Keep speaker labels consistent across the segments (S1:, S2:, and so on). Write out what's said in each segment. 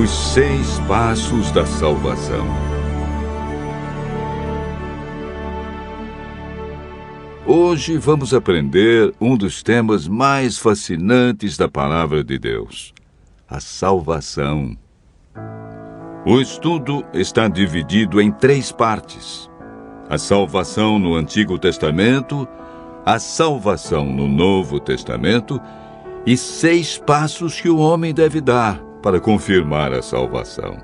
S1: Os 6 passos da salvação. Hoje vamos aprender um dos temas mais fascinantes da Palavra de Deus: a salvação. O estudo está dividido em 3 partes: a salvação no Antigo Testamento, a salvação no Novo Testamento e 6 passos que o homem deve dar para confirmar a salvação.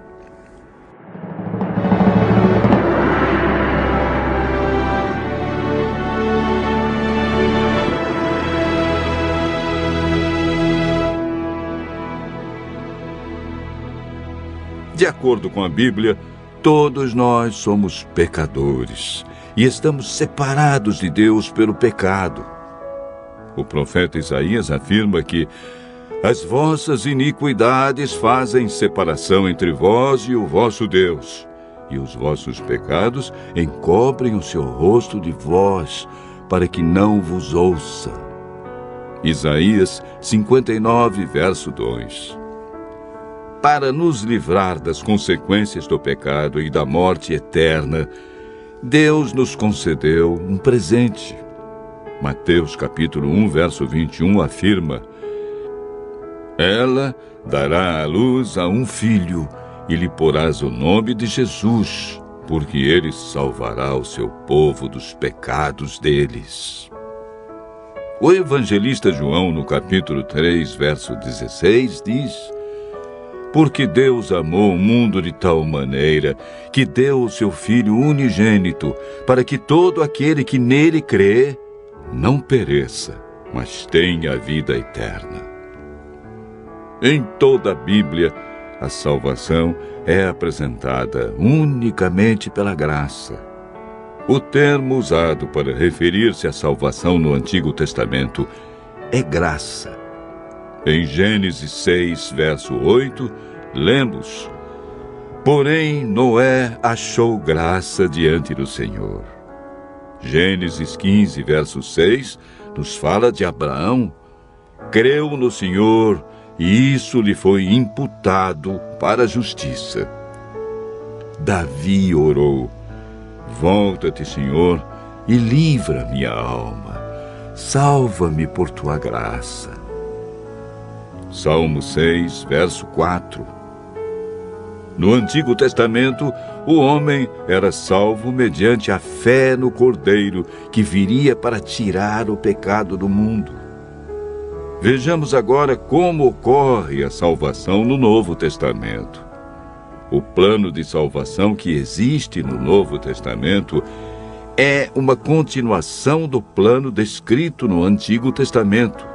S1: De acordo com a Bíblia, todos nós somos pecadores e estamos separados de Deus pelo pecado. O profeta Isaías afirma que as vossas iniquidades fazem separação entre vós e o vosso Deus, e os vossos pecados encobrem o seu rosto de vós, para que não vos ouça. Isaías 59, verso 2. Para nos livrar das consequências do pecado e da morte eterna, Deus nos concedeu um presente. Mateus capítulo 1, verso 21 afirma: ela dará à luz a um filho, e lhe porás o nome de Jesus, porque ele salvará o seu povo dos pecados deles. O evangelista João, no capítulo 3, verso 16, diz: porque Deus amou o mundo de tal maneira que deu o seu Filho unigênito, para que todo aquele que nele crê não pereça, mas tenha a vida eterna. Em toda a Bíblia, a salvação é apresentada unicamente pela graça. O termo usado para referir-se à salvação no Antigo Testamento é graça. Em Gênesis 6, verso 8, lemos: porém Noé achou graça diante do Senhor. Gênesis 15, verso 6, nos fala de Abraão. Creu no Senhor, e isso lhe foi imputado para a justiça. Davi orou: volta-te, Senhor, e livra minha alma. Salva-me por tua graça. Salmo 6, verso 4. No Antigo Testamento, o homem era salvo mediante a fé no Cordeiro, que viria para tirar o pecado do mundo. Vejamos agora como ocorre a salvação no Novo Testamento. O plano de salvação que existe no Novo Testamento é uma continuação do plano descrito no Antigo Testamento.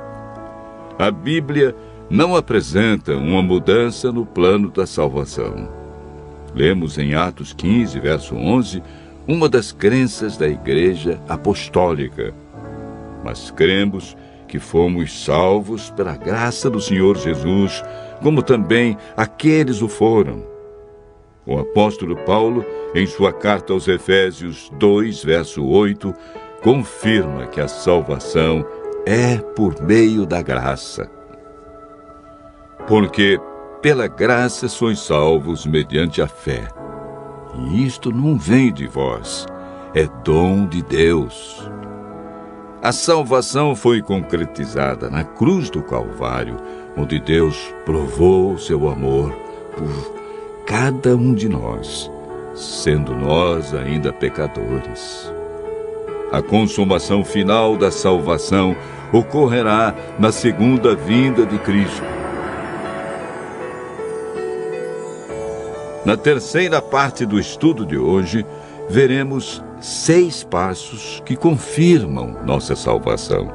S1: A Bíblia não apresenta uma mudança no plano da salvação. Lemos em Atos 15, verso 11, uma das crenças da Igreja Apostólica. Mas cremos que fomos salvos pela graça do Senhor Jesus, como também aqueles o foram. O apóstolo Paulo, em sua carta aos Efésios 2, verso 8, confirma que a salvação é por meio da graça. Porque pela graça sois salvos mediante a fé. E isto não vem de vós, é dom de Deus. A salvação foi concretizada na cruz do Calvário, onde Deus provou o seu amor por cada um de nós, sendo nós ainda pecadores. A consumação final da salvação ocorrerá na segunda vinda de Cristo. Na terceira parte do estudo de hoje, veremos 6 passos que confirmam nossa salvação.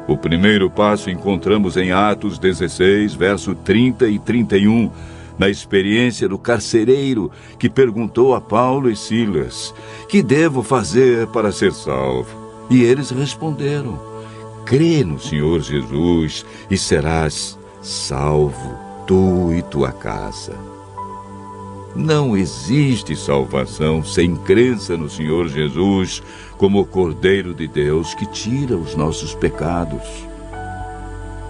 S1: O primeiro passo encontramos em Atos 16, verso 30 e 31, na experiência do carcereiro que perguntou a Paulo e Silas: que devo fazer para ser salvo? E eles responderam: crê no Senhor Jesus e serás salvo, tu e tua casa. Não existe salvação sem crença no Senhor Jesus como o Cordeiro de Deus que tira os nossos pecados.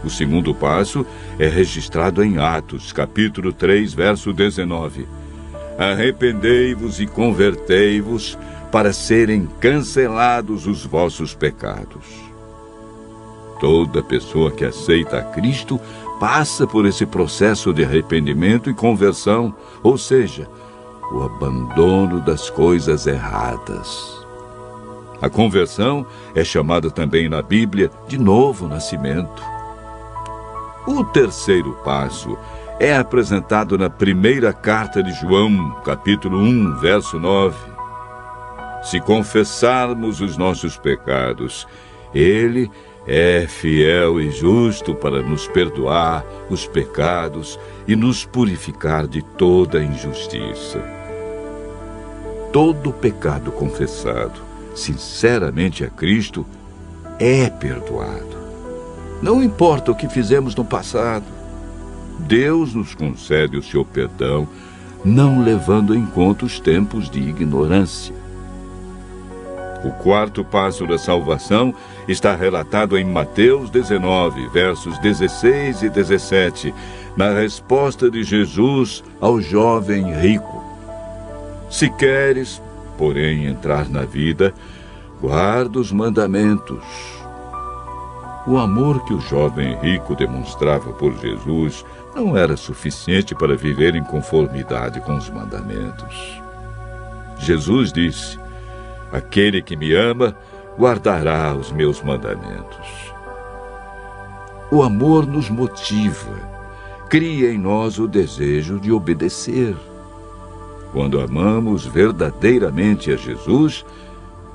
S1: O segundo passo é registrado em Atos, capítulo 3, verso 19. Arrependei-vos e convertei-vos para serem cancelados os vossos pecados. Toda pessoa que aceita a Cristo passa por esse processo de arrependimento e conversão, ou seja, o abandono das coisas erradas. A conversão é chamada também na Bíblia de novo nascimento. O terceiro passo é apresentado na primeira carta de João, capítulo 1, verso 9. Se confessarmos os nossos pecados, Ele é fiel e justo para nos perdoar os pecados e nos purificar de toda injustiça. Todo pecado confessado sinceramente a Cristo é perdoado. Não importa o que fizemos no passado, Deus nos concede o seu perdão, não levando em conta os tempos de ignorância. O quarto passo da salvação está relatado em Mateus 19, versos 16 e 17, na resposta de Jesus ao jovem rico. Se queres, porém, entrar na vida, guarda os mandamentos. O amor que o jovem rico demonstrava por Jesus não era suficiente para viver em conformidade com os mandamentos. Jesus disse: aquele que me ama, guardará os meus mandamentos. O amor nos motiva, cria em nós o desejo de obedecer. Quando amamos verdadeiramente a Jesus,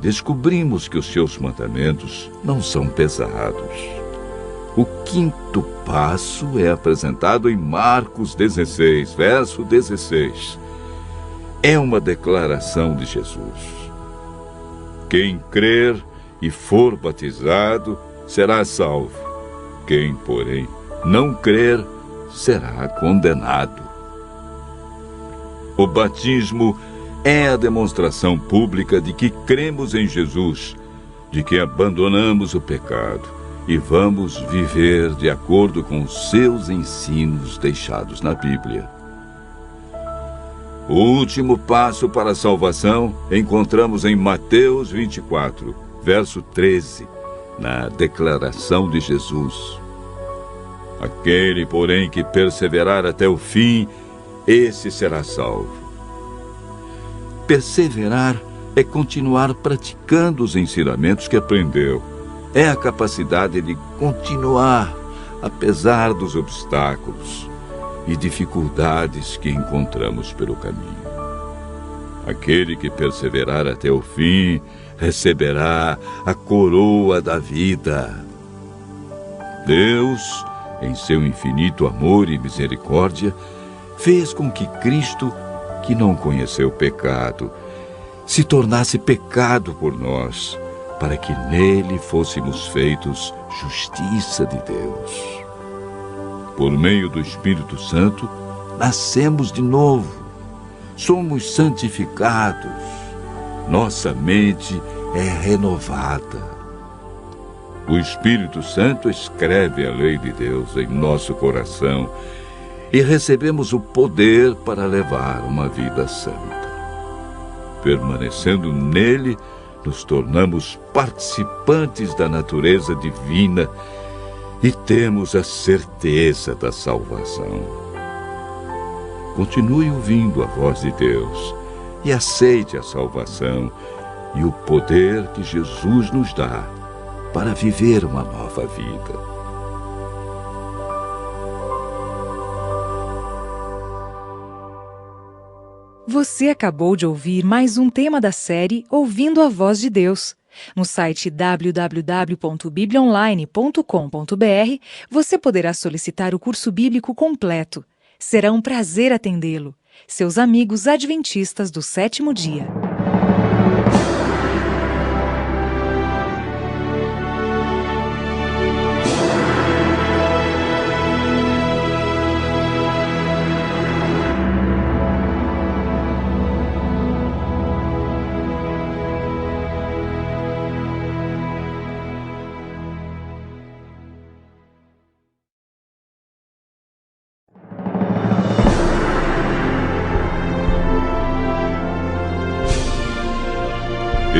S1: descobrimos que os seus mandamentos não são pesados. O quinto passo é apresentado em Marcos 16, verso 16. É uma declaração de Jesus. Quem crer e for batizado será salvo. Quem, porém, não crer será condenado. O batismo é a demonstração pública de que cremos em Jesus, de que abandonamos o pecado e vamos viver de acordo com os seus ensinos deixados na Bíblia. O último passo para a salvação encontramos em Mateus 24, verso 13, na declaração de Jesus. Aquele, porém, que perseverar até o fim, esse será salvo. Perseverar é continuar praticando os ensinamentos que aprendeu. É a capacidade de continuar, apesar dos obstáculos e dificuldades que encontramos pelo caminho. Aquele que perseverar até o fim receberá a coroa da vida. Deus, em seu infinito amor e misericórdia, fez com que Cristo, que não conheceu pecado, se tornasse pecado por nós, para que nele fôssemos feitos justiça de Deus. Por meio do Espírito Santo, nascemos de novo, somos santificados, nossa mente é renovada. O Espírito Santo escreve a lei de Deus em nosso coração e recebemos o poder para levar uma vida santa. Permanecendo nele, nos tornamos participantes da natureza divina e temos a certeza da salvação. Continue ouvindo a voz de Deus e aceite a salvação e o poder que Jesus nos dá para viver uma nova vida.
S2: Você acabou de ouvir mais um tema da série Ouvindo a Voz de Deus. No site www.bibliaonline.com.br você poderá solicitar o curso bíblico completo. Será um prazer atendê-lo. Seus amigos adventistas do sétimo dia.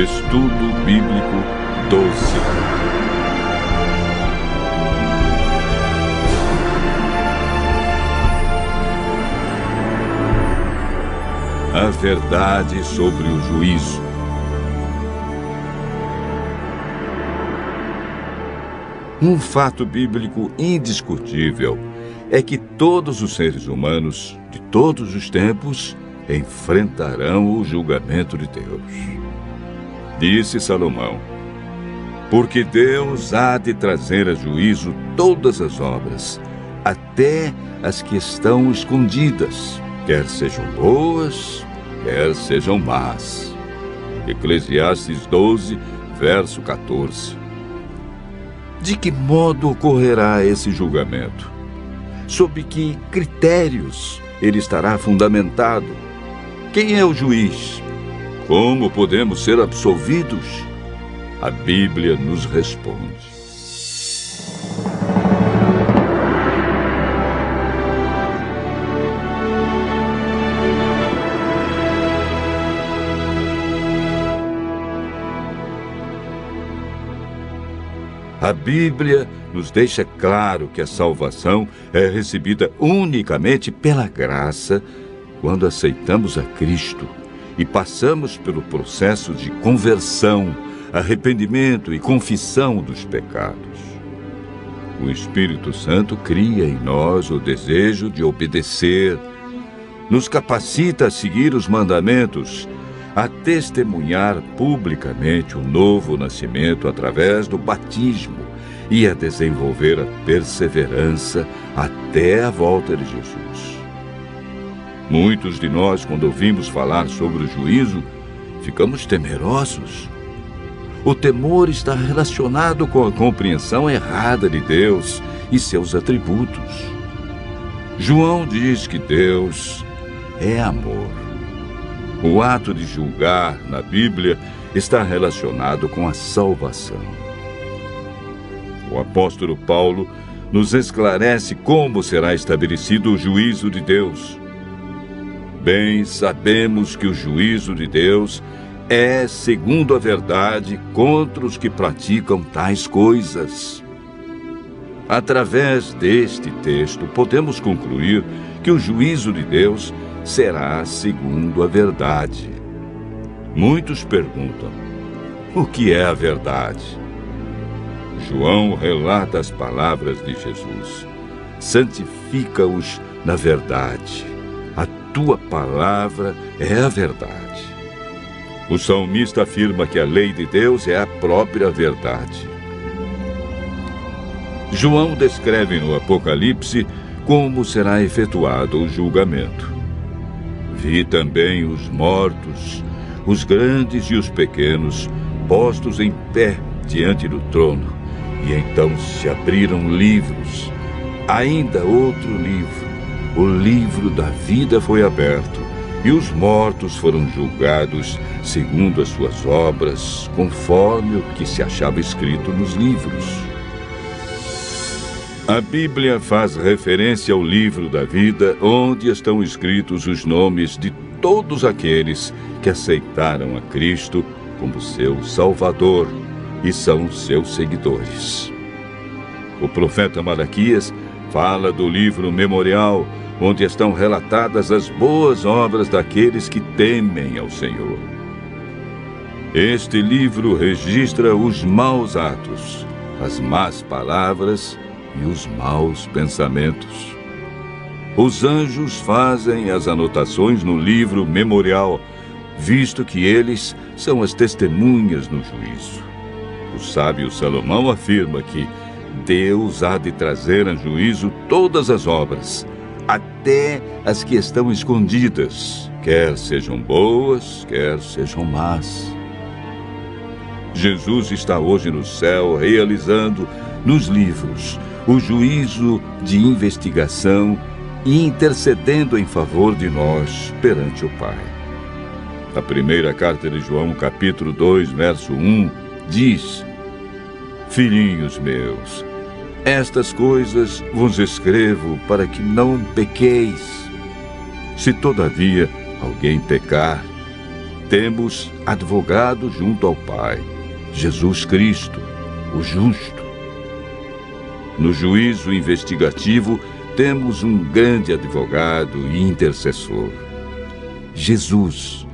S1: Estudo Bíblico 12. A verdade sobre o juízo. Um fato bíblico indiscutível é que todos os seres humanos, de todos os tempos, enfrentarão o julgamento de Deus. Disse Salomão: porque Deus há de trazer a juízo todas as obras, até as que estão escondidas, quer sejam boas, quer sejam más. Eclesiastes 12, verso 14. De que modo ocorrerá esse julgamento? Sob que critérios ele estará fundamentado? Quem é o juiz? Como podemos ser absolvidos? A Bíblia nos responde. A Bíblia nos deixa claro que a salvação é recebida unicamente pela graça quando aceitamos a Cristo e passamos pelo processo de conversão, arrependimento e confissão dos pecados. O Espírito Santo cria em nós o desejo de obedecer, nos capacita a seguir os mandamentos, a testemunhar publicamente o novo nascimento através do batismo e a desenvolver a perseverança até a volta de Jesus. Muitos de nós, quando ouvimos falar sobre o juízo, ficamos temerosos. O temor está relacionado com a compreensão errada de Deus e seus atributos. João diz que Deus é amor. O ato de julgar na Bíblia está relacionado com a salvação. O apóstolo Paulo nos esclarece como será estabelecido o juízo de Deus. Bem sabemos que o juízo de Deus é segundo a verdade contra os que praticam tais coisas. Através deste texto, podemos concluir que o juízo de Deus será segundo a verdade. Muitos perguntam: o que é a verdade? João relata as palavras de Jesus: santifica-os na verdade. A tua palavra é a verdade. O salmista afirma que a lei de Deus é a própria verdade. João descreve no Apocalipse como será efetuado o julgamento. Vi também os mortos, os grandes e os pequenos, postos em pé diante do trono, e então se abriram livros. Ainda outro livro, o livro da vida foi aberto, e os mortos foram julgados segundo as suas obras, conforme o que se achava escrito nos livros. A Bíblia faz referência ao livro da vida, onde estão escritos os nomes de todos aqueles que aceitaram a Cristo como seu Salvador e são seus seguidores. O profeta Malaquias fala do livro memorial, onde estão relatadas as boas obras daqueles que temem ao Senhor. Este livro registra os maus atos, as más palavras e os maus pensamentos. Os anjos fazem as anotações no livro memorial, visto que eles são as testemunhas no juízo. O sábio Salomão afirma que Deus há de trazer a juízo todas as obras, até as que estão escondidas, quer sejam boas, quer sejam más. Jesus está hoje no céu realizando nos livros o juízo de investigação e intercedendo em favor de nós perante o Pai. A primeira carta de João, capítulo 2, verso 1, diz: filhinhos meus, estas coisas vos escrevo para que não pequeis. Se todavia alguém pecar, temos advogado junto ao Pai, Jesus Cristo, o justo. No juízo investigativo, temos um grande advogado e intercessor, Jesus,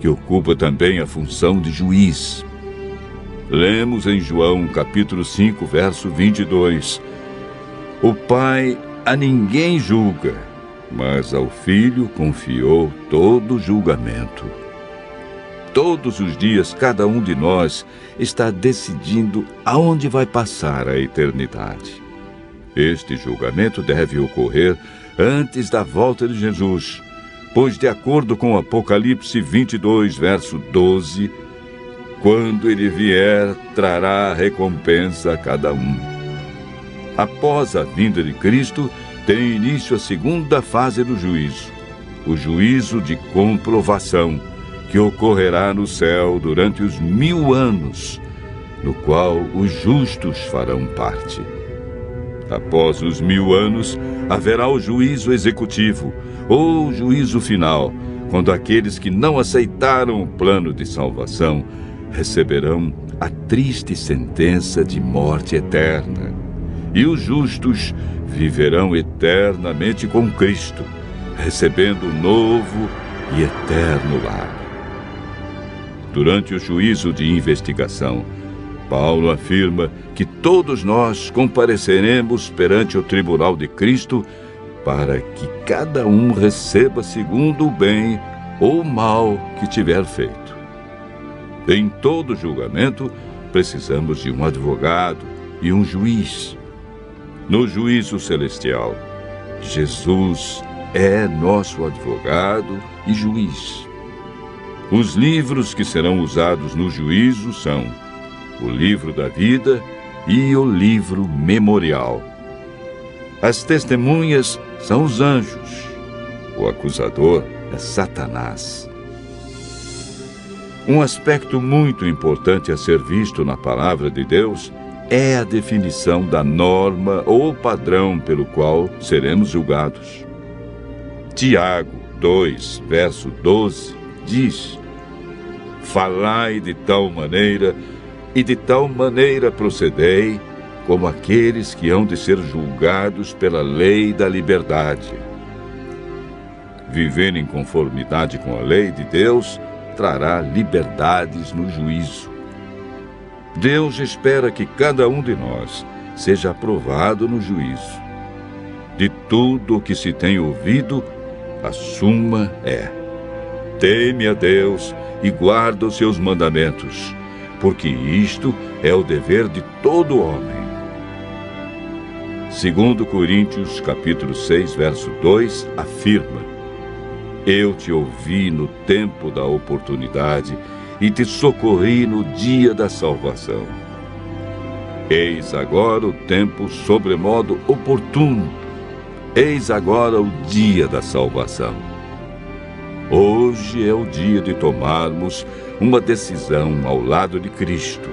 S1: que ocupa também a função de juiz. Lemos em João, capítulo 5, verso 22, o Pai a ninguém julga, mas ao Filho confiou todo o julgamento. Todos os dias, cada um de nós está decidindo aonde vai passar a eternidade. Este julgamento deve ocorrer antes da volta de Jesus, pois, de acordo com Apocalipse 22, verso 12, quando ele vier, trará recompensa a cada um. Após a vinda de Cristo, tem início a segunda fase do juízo, o juízo de comprovação, que ocorrerá no céu durante os 1000 anos, no qual os justos farão parte. Após os 1000 anos, haverá o juízo executivo, ou juízo final, quando aqueles que não aceitaram o plano de salvação receberão a triste sentença de morte eterna, e os justos viverão eternamente com Cristo, recebendo um novo e eterno lar. Durante o juízo de investigação, Paulo afirma que todos nós compareceremos perante o tribunal de Cristo para que cada um receba segundo o bem ou o mal que tiver feito. Em todo julgamento, precisamos de um advogado e um juiz. No juízo celestial, Jesus é nosso advogado e juiz. Os livros que serão usados no juízo são o livro da vida e o livro memorial. As testemunhas são os anjos. O acusador é Satanás. Um aspecto muito importante a ser visto na palavra de Deus é a definição da norma ou padrão pelo qual seremos julgados. Tiago 2, verso 12, diz: falai de tal maneira, e de tal maneira procedei, como aqueles que hão de ser julgados pela lei da liberdade. Viver em conformidade com a lei de Deus trará liberdades no juízo. Deus espera que cada um de nós seja aprovado no juízo. De tudo o que se tem ouvido, a suma é: teme a Deus e guarda os seus mandamentos, porque isto é o dever de todo homem. 2 Coríntios, capítulo 6, verso 2, afirma: eu te ouvi no tempo da oportunidade e te socorri no dia da salvação. Eis agora o tempo sobremodo oportuno. Eis agora o dia da salvação. Hoje é o dia de tomarmos uma decisão ao lado de Cristo,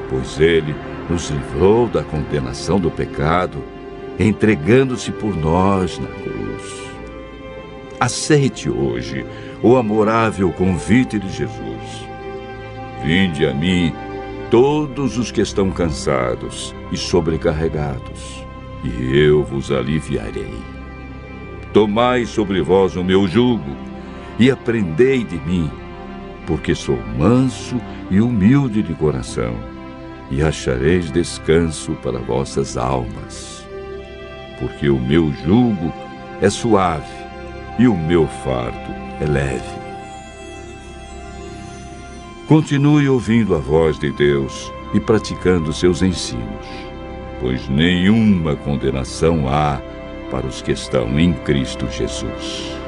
S1: pois Ele nos livrou da condenação do pecado, entregando-se por nós na cruz. Aceite hoje o amorável convite de Jesus. Vinde a mim, todos os que estão cansados e sobrecarregados, e eu vos aliviarei. Tomai sobre vós o meu jugo e aprendei de mim, porque sou manso e humilde de coração, e achareis descanso para vossas almas. Porque o meu jugo é suave e o meu fardo é leve. Continue ouvindo a voz de Deus e praticando seus ensinos, pois nenhuma condenação há para os que estão em Cristo Jesus.